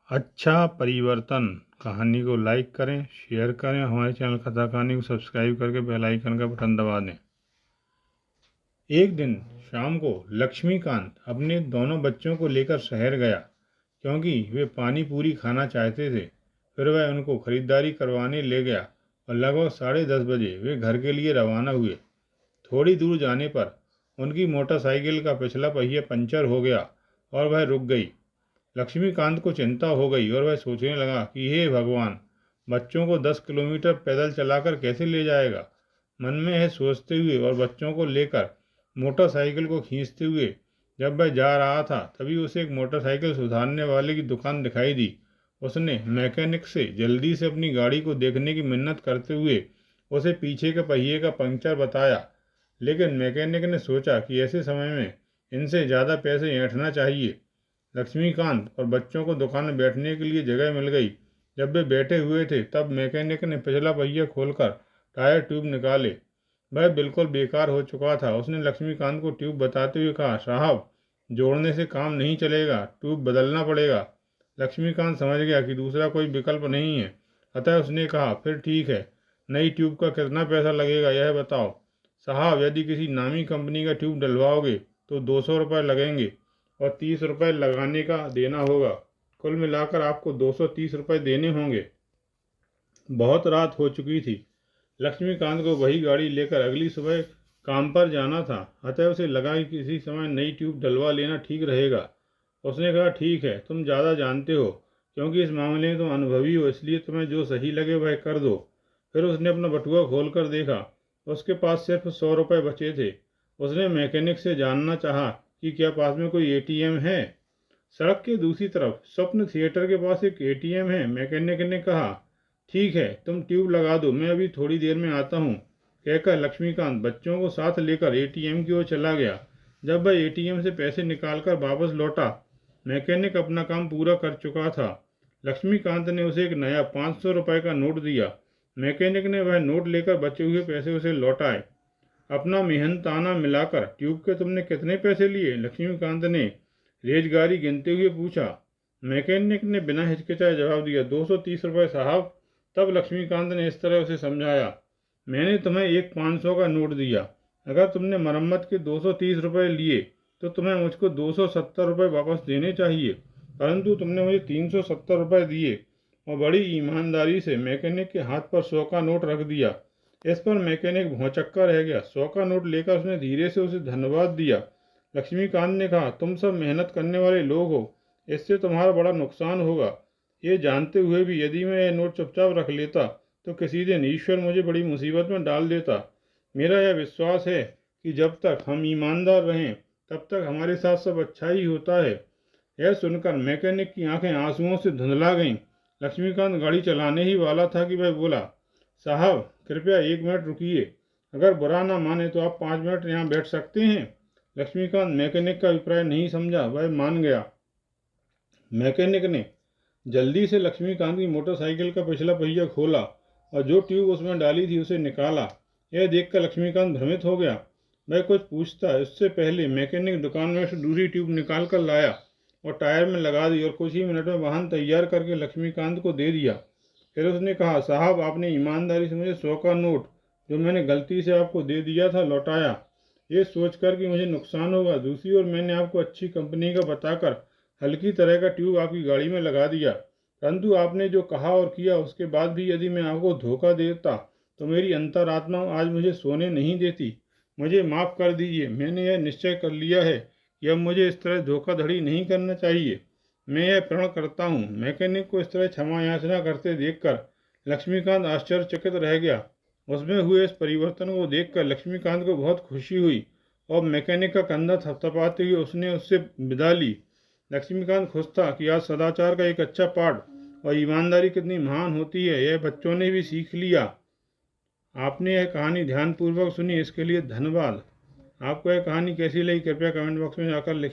अच्छा परिवर्तन कहानी को लाइक करें, शेयर करें। हमारे चैनल कथा कहानी को सब्सक्राइब करके बेल आइकन का बटन दबा दें। एक दिन शाम को लक्ष्मीकांत अपने दोनों बच्चों को लेकर शहर गया क्योंकि वे पानी पूरी खाना चाहते थे। फिर वह उनको खरीदारी करवाने ले गया और लगभग 10:30 बजे वे घर के लिए रवाना हुए। थोड़ी दूर जाने पर उनकी मोटरसाइकिल का पिछला पहिया पंचर हो गया और वह रुक गई। लक्ष्मीकांत को चिंता हो गई और वह सोचने लगा कि हे भगवान, बच्चों को 10 किलोमीटर पैदल चलाकर कैसे ले जाएगा। मन में यह सोचते हुए और बच्चों को लेकर मोटरसाइकिल को खींचते हुए जब वह जा रहा था तभी उसे एक मोटरसाइकिल सुधारने वाले की दुकान दिखाई दी। उसने मैकेनिक से जल्दी से अपनी गाड़ी को देखने की मिन्नत करते हुए उसे पीछे के पहिए का पंक्चर बताया, लेकिन मैकेनिक ने सोचा कि ऐसे समय में इनसे ज़्यादा पैसे ऐंठना चाहिए। लक्ष्मीकांत और बच्चों को दुकान में बैठने के लिए जगह मिल गई। जब वे बैठे हुए थे तब मैकेनिक ने पिछला पहिया खोलकर टायर ट्यूब निकाले। वह बिल्कुल बेकार हो चुका था। उसने लक्ष्मीकांत को ट्यूब बताते हुए कहा, साहब, जोड़ने से काम नहीं चलेगा, ट्यूब बदलना पड़ेगा। लक्ष्मीकांत समझ गया कि दूसरा कोई विकल्प नहीं है, अतः उसने कहा, फिर ठीक है, नई ट्यूब का कितना पैसा लगेगा यह बताओ। साहब, यदि किसी नामी कंपनी का ट्यूब डलवाओगे तो 200 रुपये लगेंगे और 30 रुपये लगाने का देना होगा। कुल मिलाकर आपको 230 रुपये देने होंगे। बहुत रात हो चुकी थी। लक्ष्मीकांत को वही गाड़ी लेकर अगली सुबह काम पर जाना था, अतः उसे लगा कि किसी समय नई ट्यूब डलवा लेना ठीक रहेगा। उसने कहा, ठीक है, तुम ज़्यादा जानते हो क्योंकि इस मामले में तुम अनुभवी हो, इसलिए तुम्हें जो सही लगे वह कर दो। फिर उसने अपना बटुआ खोल कर देखा। उसके पास सिर्फ 100 रुपये बचे थे। उसने मैकेनिक से जानना चाहा कि क्या पास में कोई एटीएम है। सड़क के दूसरी तरफ स्वप्न थिएटर के पास एक एटीएम है। मैकेनिक ने कहा, ठीक है, तुम ट्यूब लगा दो, मैं अभी थोड़ी देर में आता हूँ। कहकर लक्ष्मीकांत बच्चों को साथ लेकर एटीएम की ओर चला गया। जब वह एटीएम से पैसे निकालकर वापस लौटा, मैकेनिक अपना काम पूरा कर चुका था। लक्ष्मीकांत ने उसे एक नया 500 रुपये का नोट दिया। मैकेनिक ने वह नोट लेकर बचे हुए पैसे उसे लौटाए। अपना मेहनताना मिलाकर ट्यूब के तुमने कितने पैसे लिए? लक्ष्मीकांत ने रेजगारी गिनते हुए पूछा। मैकेनिक ने बिना हिचकिचाए जवाब दिया, 230 रुपये साहब। तब लक्ष्मीकांत ने इस तरह उसे समझाया, मैंने तुम्हें एक 500 का नोट दिया। अगर तुमने मरम्मत के 230 रुपये लिए तो तुम्हें मुझको 270 रुपये वापस देने चाहिए, परंतु तुमने मुझे 370 रुपये दिए। और बड़ी ईमानदारी से मैकेनिक के हाथ पर 100 का नोट रख दिया। इस पर मैकेनिक भौंचक्का रह गया। 100 का नोट लेकर उसने धीरे से उसे धन्यवाद दिया। लक्ष्मीकांत ने कहा, तुम सब मेहनत करने वाले लोग हो, इससे तुम्हारा बड़ा नुकसान होगा। ये जानते हुए भी यदि मैं यह नोट चुपचाप रख लेता तो किसी दिन ईश्वर मुझे बड़ी मुसीबत में डाल देता। मेरा यह विश्वास है कि जब तक हम ईमानदार रहें तब तक हमारे साथ सब अच्छा ही होता है। यह सुनकर मैकेनिक की आंखें आंसुओं से धुंधला गईं। लक्ष्मीकांत गाड़ी चलाने ही वाला था कि वह बोला, साहब, कृपया 1 मिनट रुकिए। अगर बुरा ना माने तो आप 5 मिनट यहाँ बैठ सकते हैं। लक्ष्मीकांत मैकेनिक का अभिप्राय नहीं समझा, वह मान गया। मैकेनिक ने जल्दी से लक्ष्मीकांत की मोटरसाइकिल का पिछला पहिया खोला और जो ट्यूब उसमें डाली थी उसे निकाला। यह देखकर लक्ष्मीकांत भ्रमित हो गया। वह कुछ पूछता इससे पहले मैकेनिक दुकान में से दूसरी ट्यूब निकाल कर लाया और टायर में लगा दी और कुछ ही मिनट में वाहन तैयार करके लक्ष्मीकांत को दे दिया। फिर उसने कहा, साहब, आपने ईमानदारी से मुझे 100 का नोट जो मैंने गलती से आपको दे दिया था लौटाया, ये सोचकर कि मुझे नुकसान होगा। दूसरी ओर मैंने आपको अच्छी कंपनी का बताकर हल्की तरह का ट्यूब आपकी गाड़ी में लगा दिया, परंतु आपने जो कहा और किया उसके बाद भी यदि मैं आपको धोखा देता तो मेरी अंतरात्मा आज मुझे सोने नहीं देती। मुझे माफ़ कर दीजिए। मैंने यह निश्चय कर लिया है कि अब मुझे इस तरह धोखाधड़ी नहीं करना चाहिए। मैं यह प्रण करता हूँ। मैकेनिक को इस तरह क्षमा याचना करते देखकर लक्ष्मीकांत आश्चर्यचकित रह गया। उसमें हुए इस परिवर्तन को देखकर लक्ष्मीकांत को बहुत खुशी हुई और मैकेनिक का कंधा थपथपाते हुए उसने उससे विदा ली। लक्ष्मीकांत खुश था कि आज सदाचार का एक अच्छा पाठ और ईमानदारी कितनी महान होती है यह बच्चों ने भी सीख लिया। आपने यह कहानी ध्यानपूर्वक सुनी, इसके लिए धन्यवाद। आपको यह कहानी कैसी लगी कृपया कमेंट बॉक्स में जाकर लिखें।